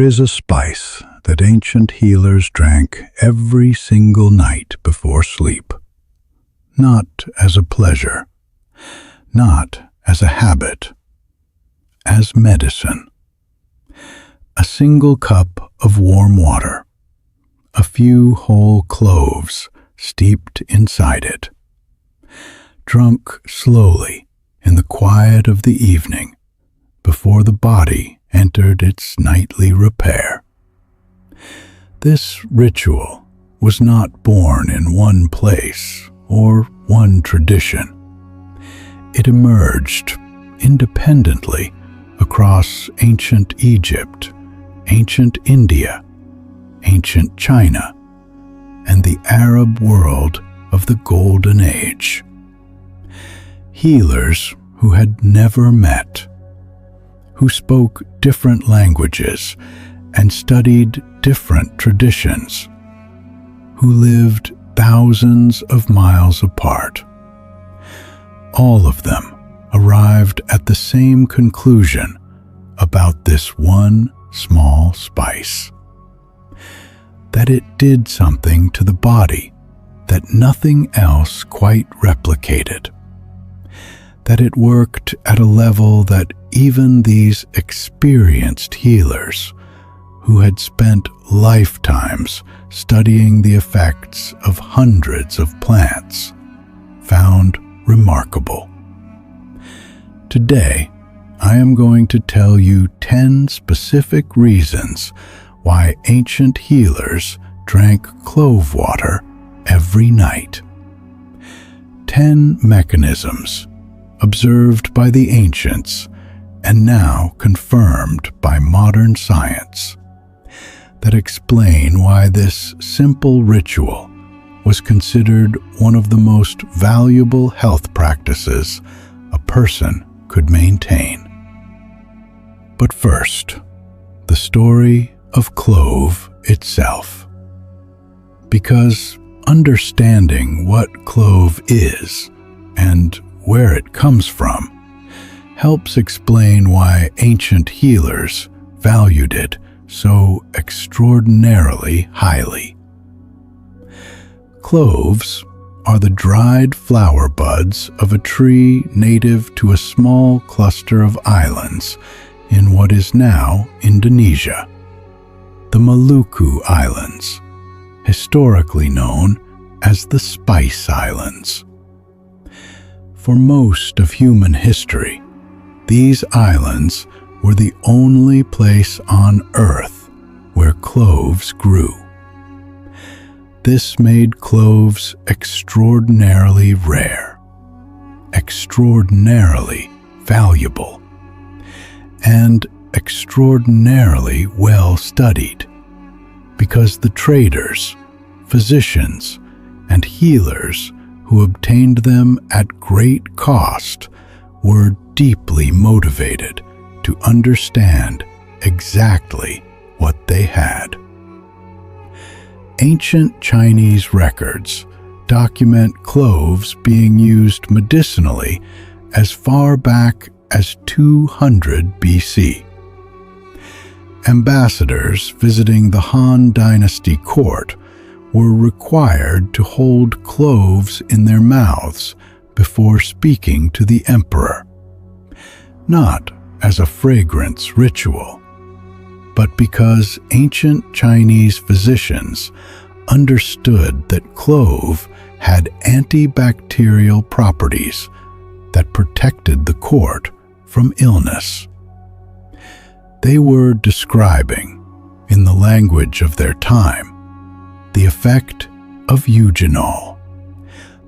is a spice that ancient healers drank every single night before sleep. Not as a pleasure, not as a habit, as medicine. A single cup of warm water, a few whole cloves steeped inside it, drunk slowly in the quiet of the evening before the body entered its nightly repair. This ritual was not born in one place or one tradition. It emerged independently across ancient Egypt, ancient India, ancient China, and the Arab world of the Golden Age. Healers who had never met, who spoke different languages and studied different traditions, who lived thousands of miles apart. All of them arrived at the same conclusion about this one small spice: that it did something to the body that nothing else quite replicated, that it worked at a level that even these experienced healers, who had spent lifetimes studying the effects of hundreds of plants, found remarkable. Today, I am going to tell you 10 specific reasons why ancient healers drank clove water every night. 10 mechanisms observed by the ancients and now confirmed by modern science that explain why this simple ritual was considered one of the most valuable health practices a person could maintain. But first, the story of clove itself. Because understanding what clove is and where it comes from helps explain why ancient healers valued it so extraordinarily highly. Cloves are the dried flower buds of a tree native to a small cluster of islands in what is now Indonesia, the Maluku Islands, historically known as the Spice Islands. For most of human history, these islands were the only place on Earth where cloves grew. This made cloves extraordinarily rare, extraordinarily valuable, and extraordinarily well studied, because the traders, physicians, and healers who obtained them at great cost were deeply motivated to understand exactly what they had. Ancient Chinese records document cloves being used medicinally as far back as 200 BC. Ambassadors visiting the Han Dynasty court were required to hold cloves in their mouths before speaking to the emperor, not as a fragrance ritual, but because ancient Chinese physicians understood that clove had antibacterial properties that protected the court from illness. They were describing, in the language of their time, the effect of eugenol,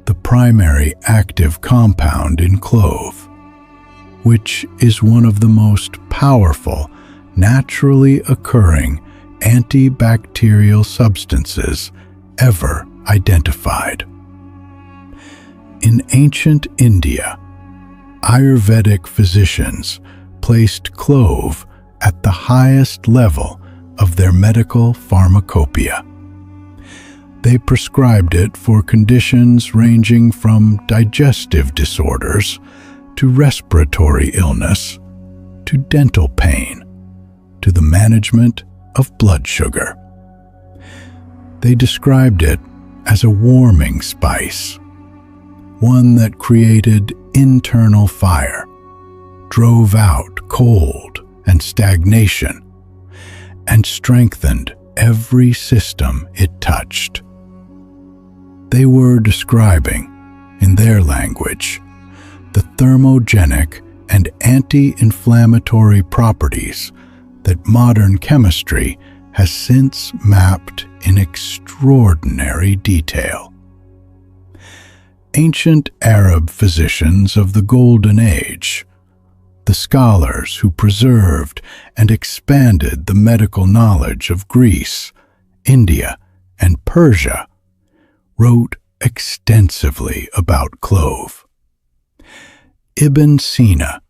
the primary active compound in clove, which is one of the most powerful naturally occurring antibacterial substances ever identified. In ancient India, Ayurvedic physicians placed clove at the highest level of their medical pharmacopoeia. They prescribed it for conditions ranging from digestive disorders to respiratory illness to dental pain to the management of blood sugar. They described it as a warming spice, one that created internal fire, drove out cold and stagnation, and strengthened every system it touched. They were describing, in their language, the thermogenic and anti-inflammatory properties that modern chemistry has since mapped in extraordinary detail. Ancient Arab physicians of the Golden Age, the scholars who preserved and expanded the medical knowledge of Greece, India, and Persia, wrote extensively about clove. Ibn Sina,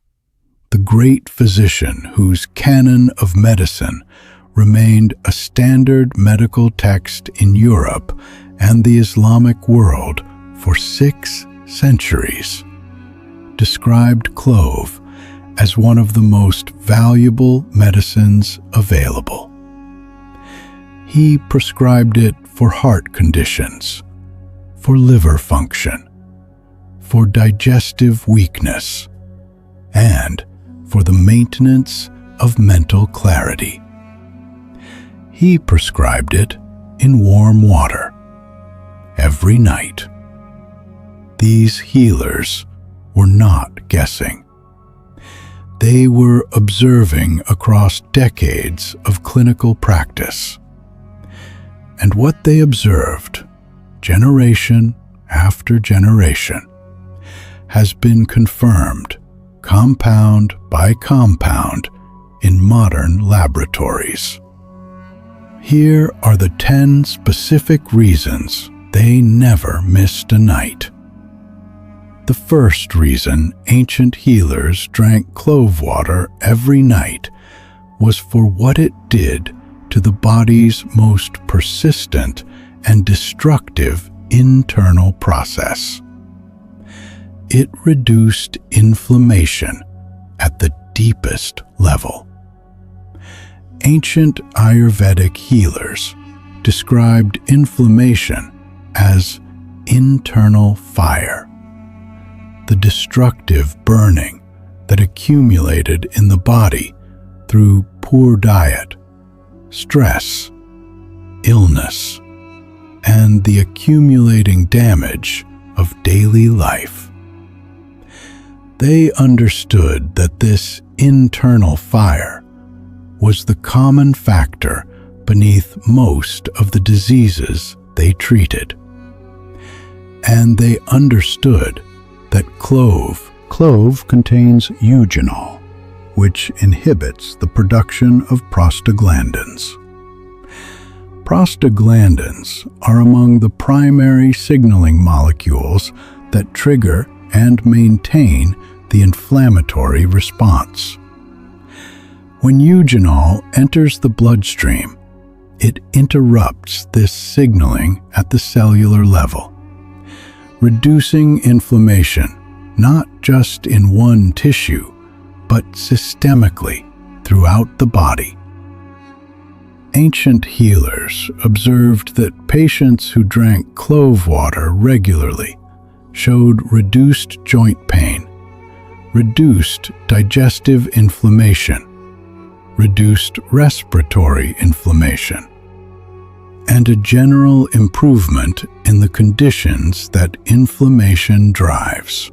the great physician whose Canon of Medicine remained a standard medical text in Europe and the Islamic world for 6 centuries, described clove as one of the most valuable medicines available. He prescribed it for heart conditions, for liver function, for digestive weakness, and for the maintenance of mental clarity. He prescribed it in warm water every night. These healers were not guessing. They were observing across decades of clinical practice. And what they observed, generation after generation, has been confirmed, compound by compound, in modern laboratories. Here are the 10 specific reasons they never missed a night. The first reason ancient healers drank clove water every night was for what it did to the body's most persistent and destructive internal process. It reduced inflammation at the deepest level. Ancient Ayurvedic healers described inflammation as internal fire, the destructive burning that accumulated in the body through poor diet, stress, illness, and the accumulating damage of daily life. They understood that this internal fire was the common factor beneath most of the diseases they treated. And they understood that clove contains eugenol, which inhibits the production of prostaglandins. Prostaglandins are among the primary signaling molecules that trigger and maintain the inflammatory response. When eugenol enters the bloodstream, it interrupts this signaling at the cellular level, reducing inflammation not just in one tissue, but systemically throughout the body. Ancient healers observed that patients who drank clove water regularly showed reduced joint pain, reduced digestive inflammation, reduced respiratory inflammation, and a general improvement in the conditions that inflammation drives.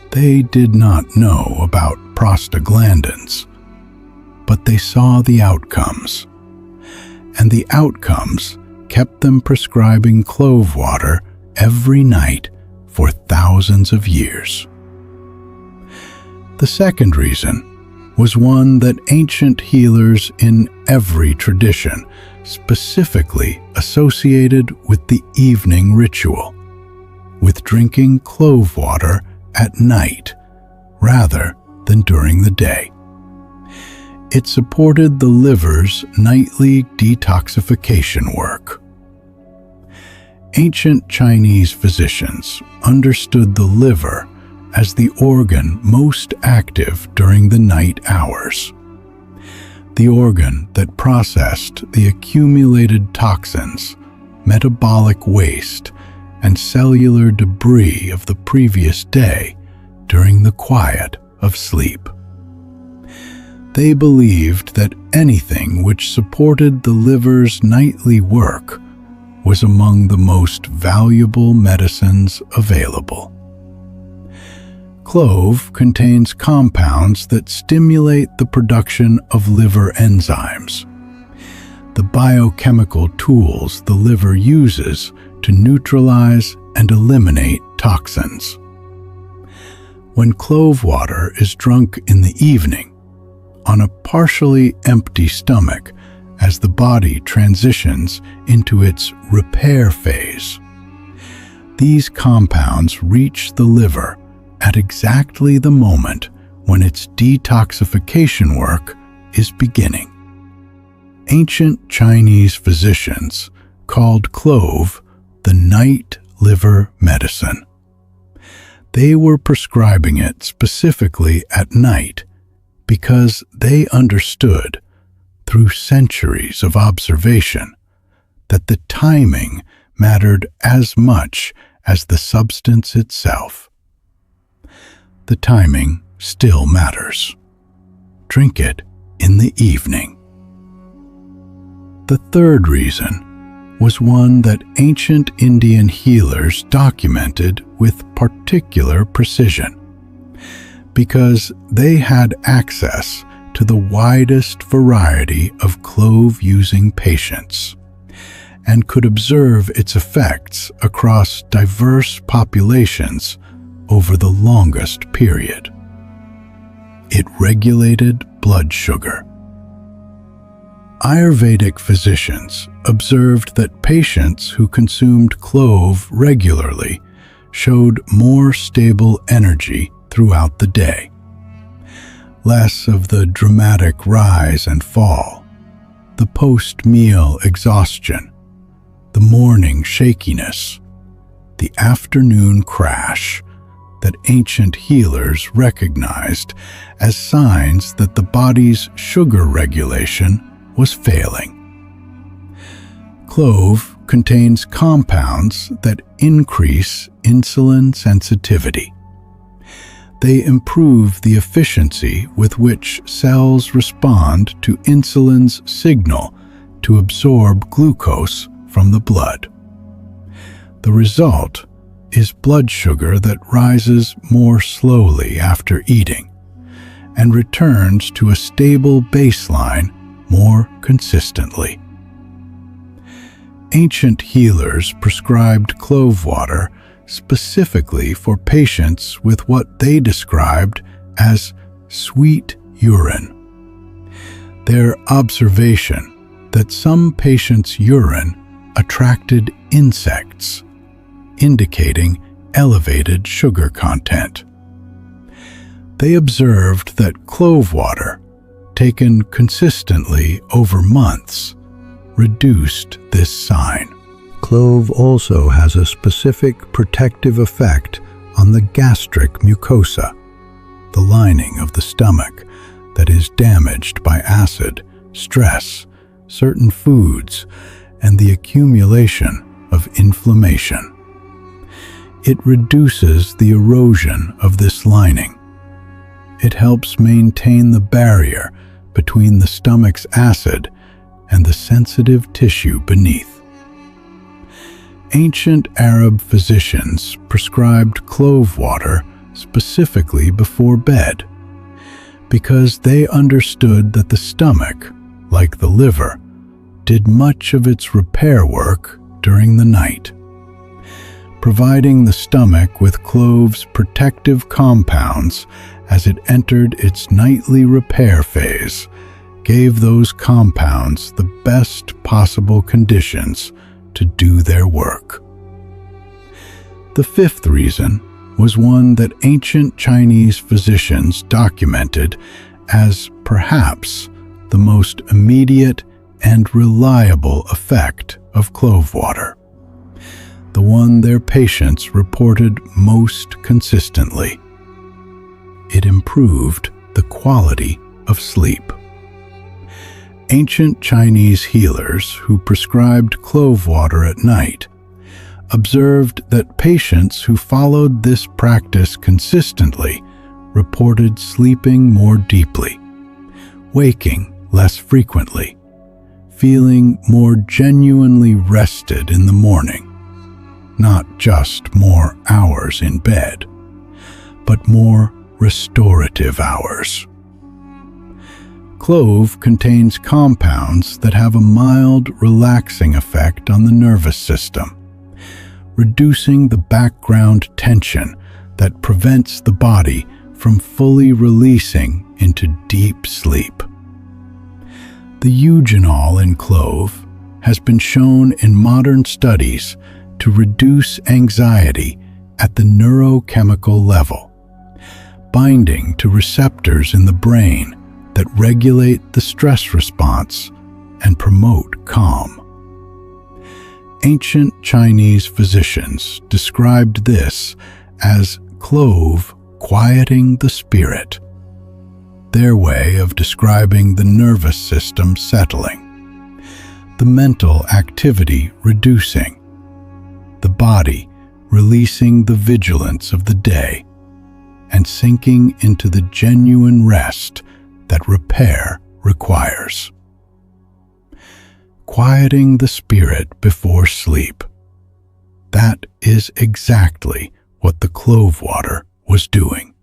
They did not know about prostaglandins, but they saw the outcomes, and the outcomes kept them prescribing clove water every night for thousands of years. The second reason was one that ancient healers in every tradition specifically associated with the evening ritual, with drinking clove water at night rather than during the day. It supported the liver's nightly detoxification work. Ancient Chinese physicians understood the liver as the organ most active during the night hours. the organ that processed the accumulated toxins, metabolic waste, and cellular debris of the previous day during the quiet of sleep. They believed that anything which supported the liver's nightly work was among the most valuable medicines available. Clove contains compounds that stimulate the production of liver enzymes, the biochemical tools the liver uses to neutralize and eliminate toxins. When clove water is drunk in the evening, on a partially empty stomach, as the body transitions into its repair phase, these compounds reach the liver at exactly the moment when its detoxification work is beginning. Ancient Chinese physicians called clove the night liver medicine. They were prescribing it specifically at night because they understood, through centuries of observation, that the timing mattered as much as the substance itself. The timing still matters. Drink it in the evening. The third reason was one that ancient Indian healers documented with particular precision, because they had access to the widest variety of clove-using patients and could observe its effects across diverse populations over the longest period. It regulated blood sugar. Ayurvedic physicians observed that patients who consumed clove regularly showed more stable energy throughout the day, less of the dramatic rise and fall, the post-meal exhaustion, the morning shakiness, the afternoon crash that ancient healers recognized as signs that the body's sugar regulation was failing. Clove contains compounds that increase insulin sensitivity. They improve the efficiency with which cells respond to insulin's signal to absorb glucose from the blood. The result is blood sugar that rises more slowly after eating and returns to a stable baseline more consistently. Ancient healers prescribed clove water specifically for patients with what they described as sweet urine. Their observation that some patients' urine attracted insects, indicating elevated sugar content. They observed that clove water, taken consistently over months, reduced this sign. Clove also has a specific protective effect on the gastric mucosa, the lining of the stomach that is damaged by acid, stress, certain foods, and the accumulation of inflammation. It reduces the erosion of this lining. It helps maintain the barrier between the stomach's acid and the sensitive tissue beneath. Ancient Arab physicians prescribed clove water specifically before bed because they understood that the stomach, like the liver, did much of its repair work during the night. Providing the stomach with clove's protective compounds as it entered its nightly repair phase gave those compounds the best possible conditions to do their work. The fifth reason was one that ancient Chinese physicians documented as perhaps the most immediate and reliable effect of clove water, the one their patients reported most consistently. It improved the quality of sleep. Ancient Chinese healers who prescribed clove water at night observed that patients who followed this practice consistently reported sleeping more deeply, waking less frequently, feeling more genuinely rested in the morning, not just more hours in bed, but more restorative hours. Clove contains compounds that have a mild, relaxing effect on the nervous system, reducing the background tension that prevents the body from fully releasing into deep sleep. The eugenol in clove has been shown in modern studies to reduce anxiety at the neurochemical level, binding to receptors in the brain that regulate the stress response and promote calm. Ancient Chinese physicians described this as clove quieting the spirit, their way of describing the nervous system settling, the mental activity reducing, the body releasing the vigilance of the day, and sinking into the genuine rest that repair requires. Quieting the spirit before sleep. That is exactly what the clove water was doing.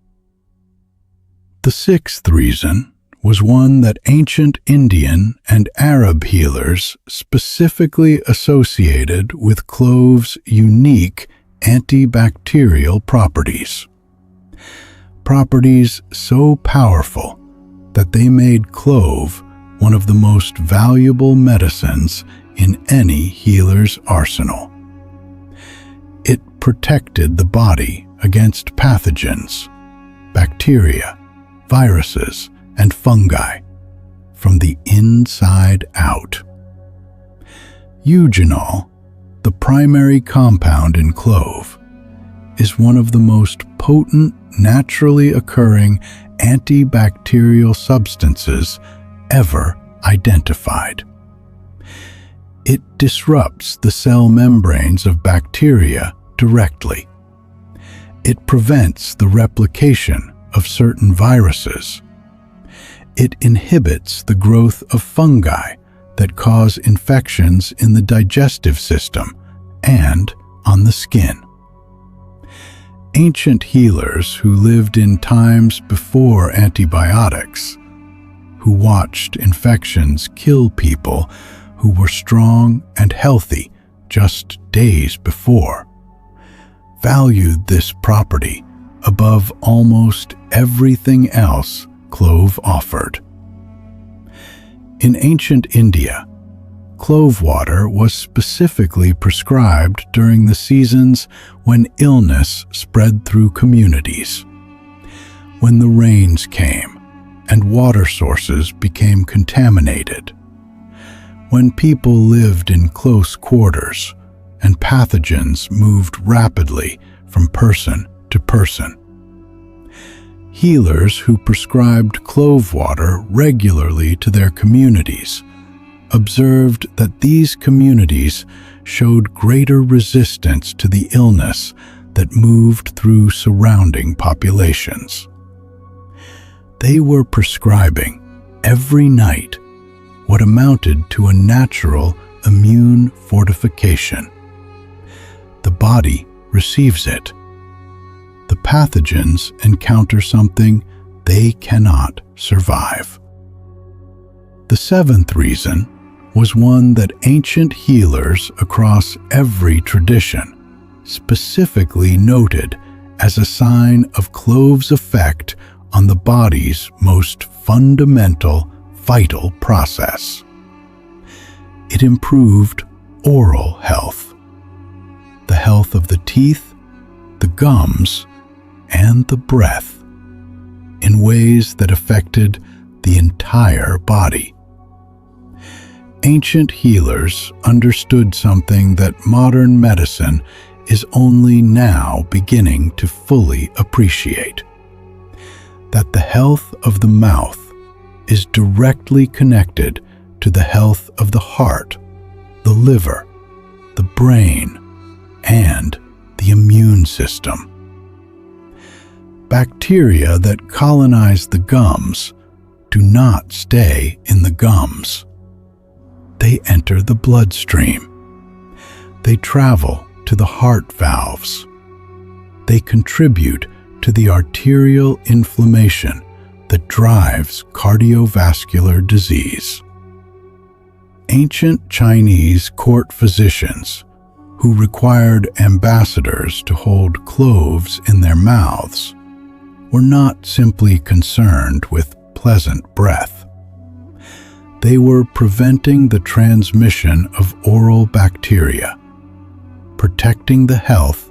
The sixth reason was one that ancient Indian and Arab healers specifically associated with clove's unique antibacterial properties. Properties so powerful that they made clove one of the most valuable medicines in any healer's arsenal. It protected the body against pathogens, bacteria, viruses, and fungi from the inside out. Eugenol, the primary compound in clove, is one of the most potent, naturally occurring antibacterial substances ever identified. It disrupts the cell membranes of bacteria directly. It prevents the replication of certain viruses. It inhibits the growth of fungi that cause infections in the digestive system and on the skin. Ancient healers who lived in times before antibiotics, who watched infections kill people who were strong and healthy just days before, valued this property above almost everything else clove offered. In ancient India, clove water was specifically prescribed during the seasons when illness spread through communities. When the rains came and water sources became contaminated. When people lived in close quarters and pathogens moved rapidly from person to person. Healers who prescribed clove water regularly to their communities observed that these communities showed greater resistance to the illness that moved through surrounding populations. They were prescribing every night what amounted to a natural immune fortification. The body receives it. The pathogens encounter something they cannot survive. The seventh reason was one that ancient healers across every tradition specifically noted as a sign of clove's effect on the body's most fundamental vital process. It improved oral health, the health of the teeth, the gums, and the breath, in ways that affected the entire body. Ancient healers understood something that modern medicine is only now beginning to fully appreciate: that the health of the mouth is directly connected to the health of the heart, the liver, the brain, and the immune system. Bacteria that colonize the gums do not stay in the gums. They enter the bloodstream. They travel to the heart valves. They contribute to the arterial inflammation that drives cardiovascular disease. Ancient Chinese court physicians, who required ambassadors to hold cloves in their mouths, were not simply concerned with pleasant breath. They were preventing the transmission of oral bacteria, protecting the health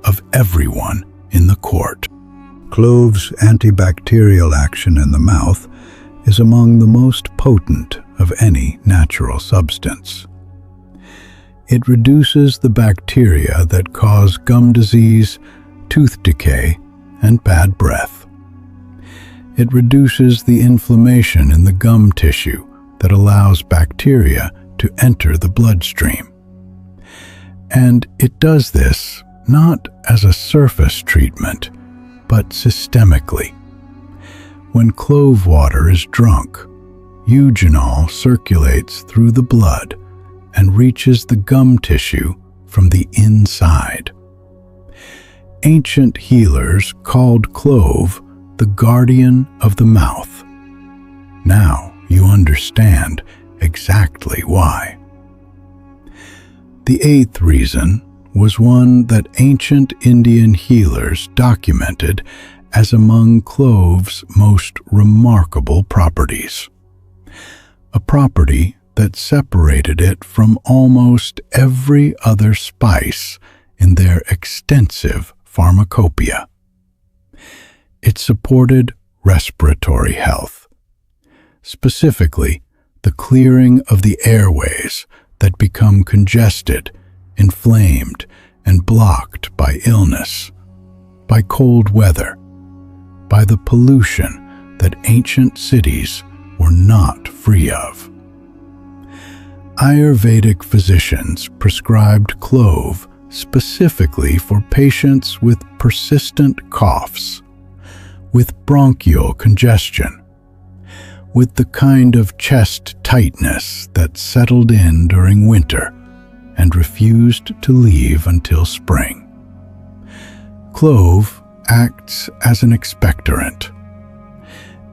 of everyone in the court. Clove's antibacterial action in the mouth is among the most potent of any natural substance. It reduces the bacteria that cause gum disease, tooth decay, and bad breath. It reduces the inflammation in the gum tissue that allows bacteria to enter the bloodstream. And it does this not as a surface treatment, but systemically. When clove water is drunk, eugenol circulates through the blood and reaches the gum tissue from the inside. Ancient healers called clove the guardian of the mouth. Now you understand exactly why. The eighth reason was one that ancient Indian healers documented as among clove's most remarkable properties. A property that separated it from almost every other spice in their extensive pharmacopoeia. It supported respiratory health, specifically the clearing of the airways that become congested, inflamed, and blocked by illness, by cold weather, by the pollution that ancient cities were not free of. Ayurvedic physicians prescribed clove specifically for patients with persistent coughs, with bronchial congestion, with the kind of chest tightness that settled in during winter and refused to leave until spring. Clove acts as an expectorant.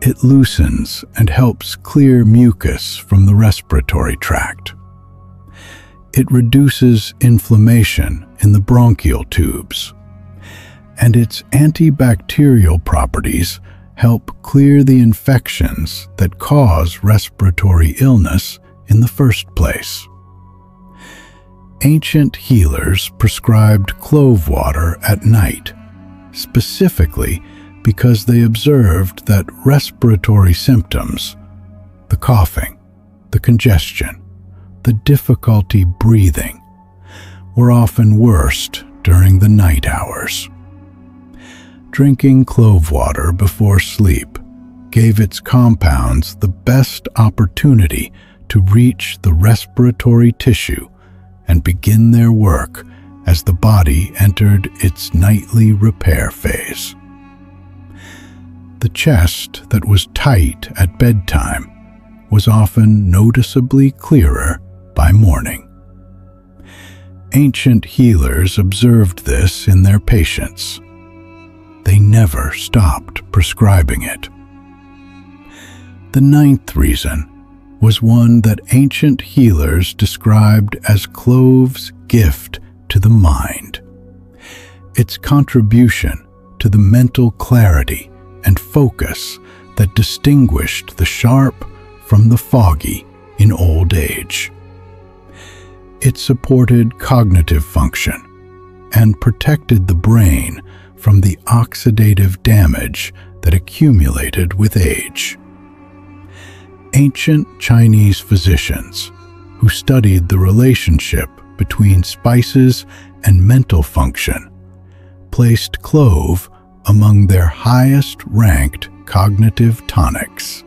It loosens and helps clear mucus from the respiratory tract. It reduces inflammation in the bronchial tubes, and its antibacterial properties help clear the infections that cause respiratory illness in the first place. Ancient healers prescribed clove water at night, specifically because they observed that respiratory symptoms, the coughing, the congestion, the difficulty breathing, were often worst during the night hours. Drinking clove water before sleep gave its compounds the best opportunity to reach the respiratory tissue and begin their work as the body entered its nightly repair phase. The chest that was tight at bedtime was often noticeably clearer by morning. Ancient healers observed this in their patients. They never stopped prescribing it. The ninth reason was one that ancient healers described as clove's gift to the mind. Its contribution to the mental clarity and focus that distinguished the sharp from the foggy in old age. It supported cognitive function and protected the brain from the oxidative damage that accumulated with age. Ancient Chinese physicians, who studied the relationship between spices and mental function, placed clove among their highest-ranked cognitive tonics.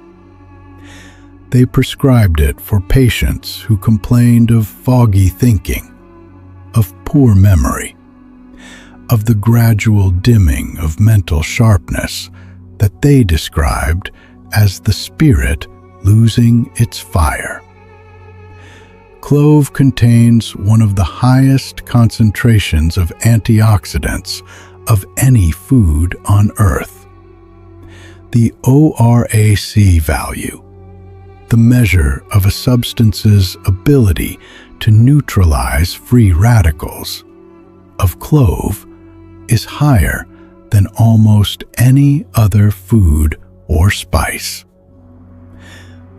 They prescribed it for patients who complained of foggy thinking, of poor memory, of the gradual dimming of mental sharpness that they described as the spirit losing its fire. Clove contains one of the highest concentrations of antioxidants of any food on earth. The ORAC value, the measure of a substance's ability to neutralize free radicals, of clove is higher than almost any other food or spice.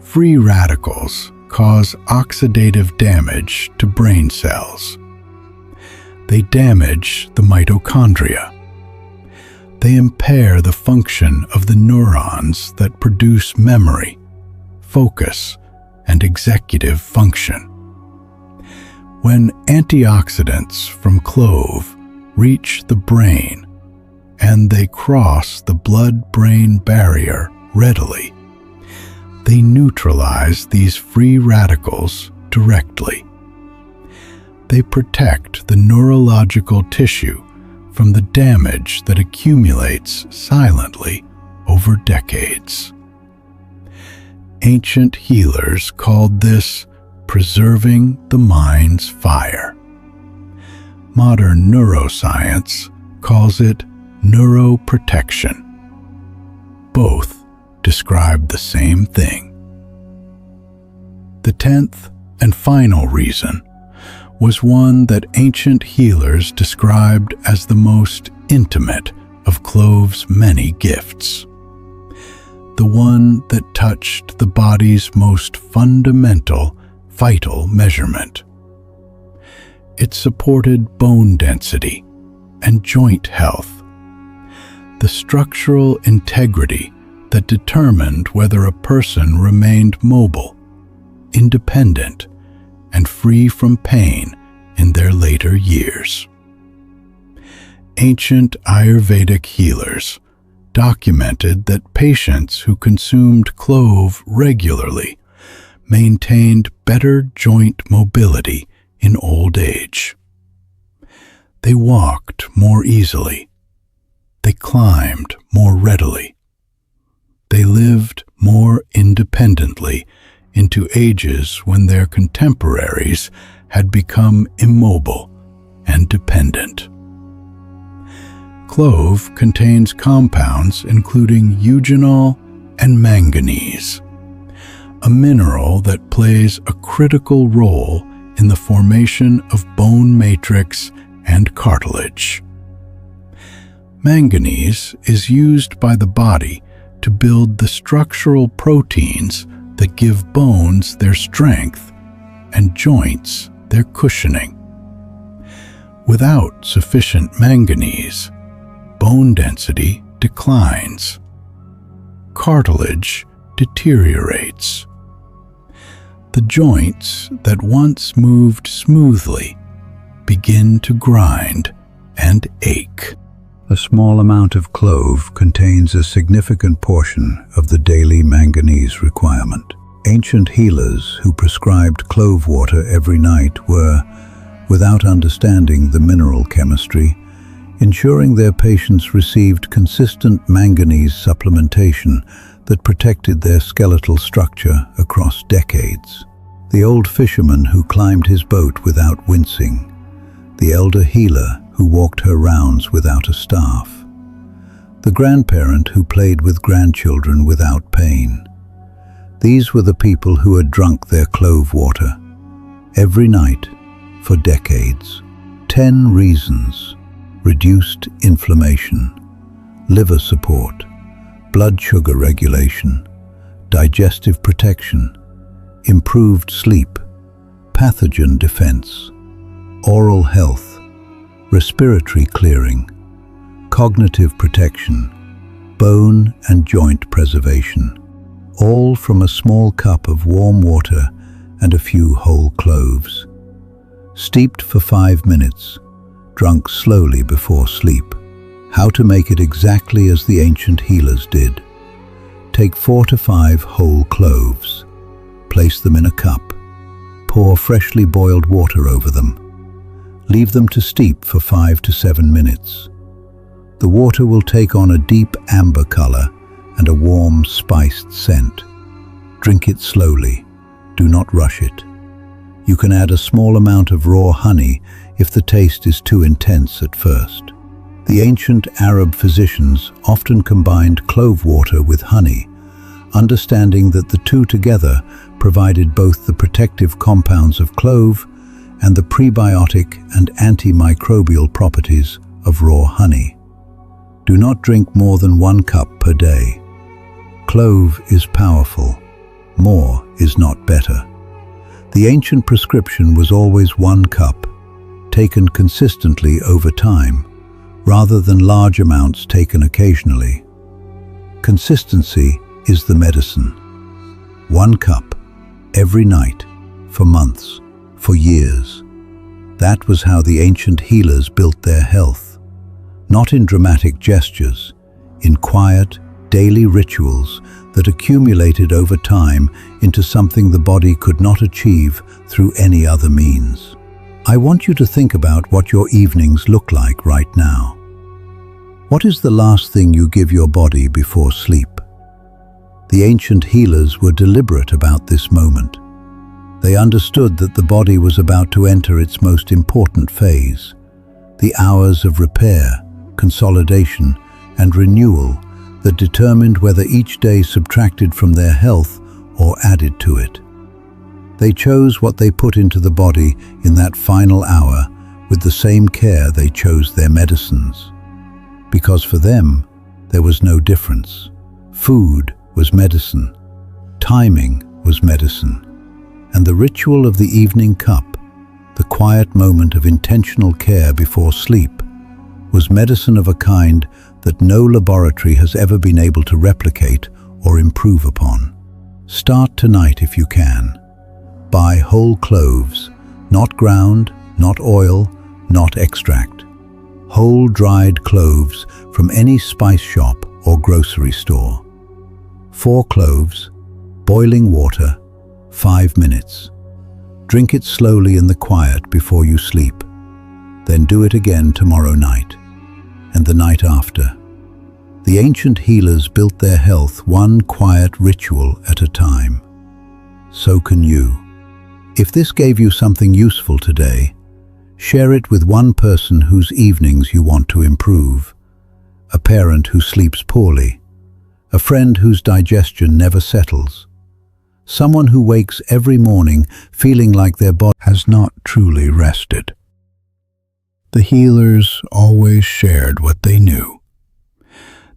Free radicals cause oxidative damage to brain cells. They damage the mitochondria. They impair the function of the neurons that produce memory, focus, and executive function. When antioxidants from clove reach the brain and they cross the blood-brain barrier readily, they neutralize these free radicals directly. They protect the neurological tissue from the damage that accumulates silently over decades. Ancient healers called this preserving the mind's fire. Modern neuroscience calls it neuroprotection. Both describe the same thing. The 10th and final reason was one that ancient healers described as the most intimate of clove's many gifts. The one that touched the body's most fundamental vital measurement. It supported bone density and joint health, the structural integrity that determined whether a person remained mobile, independent, and free from pain in their later years. Ancient Ayurvedic healers documented that patients who consumed clove regularly maintained better joint mobility in old age. They walked more easily. They climbed more readily. They lived more independently into ages when their contemporaries had become immobile and dependent. Clove contains compounds including eugenol and manganese, a mineral that plays a critical role in the formation of bone matrix and cartilage. Manganese is used by the body to build the structural proteins that give bones their strength and joints their cushioning. Without sufficient manganese, bone density declines. Cartilage deteriorates. The joints that once moved smoothly begin to grind and ache. A small amount of clove contains a significant portion of the daily manganese requirement. Ancient healers who prescribed clove water every night were, without understanding the mineral chemistry, ensuring their patients received consistent manganese supplementation that protected their skeletal structure across decades. The old fisherman who climbed his boat without wincing, the elder healer who walked her rounds without a staff, the grandparent who played with grandchildren without pain. These were the people who had drunk their clove water every night for decades. 10 reasons: reduced inflammation, liver support, blood sugar regulation, digestive protection, improved sleep, pathogen defense, oral health, respiratory clearing, cognitive protection, bone and joint preservation, all from a small cup of warm water and a few whole cloves. Steeped for 5 minutes, drunk slowly before sleep. How to make it exactly as the ancient healers did. Take 4 to 5 whole cloves. Place them in a cup. Pour freshly boiled water over them. Leave them to steep for 5 to 7 minutes. The water will take on a deep amber color and a warm, spiced scent. Drink it slowly. Do not rush it. You can add a small amount of raw honey if the taste is too intense at first. The ancient Arab physicians often combined clove water with honey, understanding that the two together provided both the protective compounds of clove and the prebiotic and antimicrobial properties of raw honey. Do not drink more than 1 cup per day. Clove is powerful. More is not better. The ancient prescription was always 1 cup, taken consistently over time, rather than large amounts taken occasionally. Consistency is the medicine. 1 cup, every night, for months, for years. That was how the ancient healers built their health. Not in dramatic gestures, in quiet, daily rituals that accumulated over time into something the body could not achieve through any other means. I want you to think about what your evenings look like right now. What is the last thing you give your body before sleep? The ancient healers were deliberate about this moment. They understood that the body was about to enter its most important phase, the hours of repair, consolidation, and renewal that determined whether each day subtracted from their health or added to it. They chose what they put into the body in that final hour with the same care they chose their medicines. Because for them, there was no difference. Food was medicine, timing was medicine, and the ritual of the evening cup, the quiet moment of intentional care before sleep, was medicine of a kind that no laboratory has ever been able to replicate or improve upon. Start tonight if you can. Buy whole cloves, not ground, not oil, not extract. Whole dried cloves from any spice shop or grocery store. 4 cloves, boiling water, 5 minutes. Drink it slowly in the quiet before you sleep. Then do it again tomorrow night, and the night after. The ancient healers built their health 1 quiet ritual at a time. So can you. If this gave you something useful today, share it with 1 person whose evenings you want to improve. A parent who sleeps poorly. A friend whose digestion never settles. Someone who wakes every morning feeling like their body has not truly rested. The healers always shared what they knew.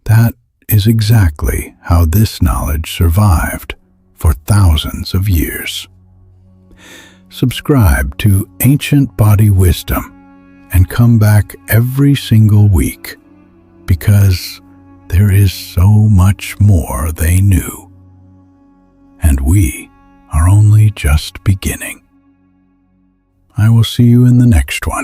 That is exactly how this knowledge survived for thousands of years. Subscribe to Ancient Body Wisdom and come back every single week, because there is so much more they knew, and we are only just beginning. I will see you in the next one.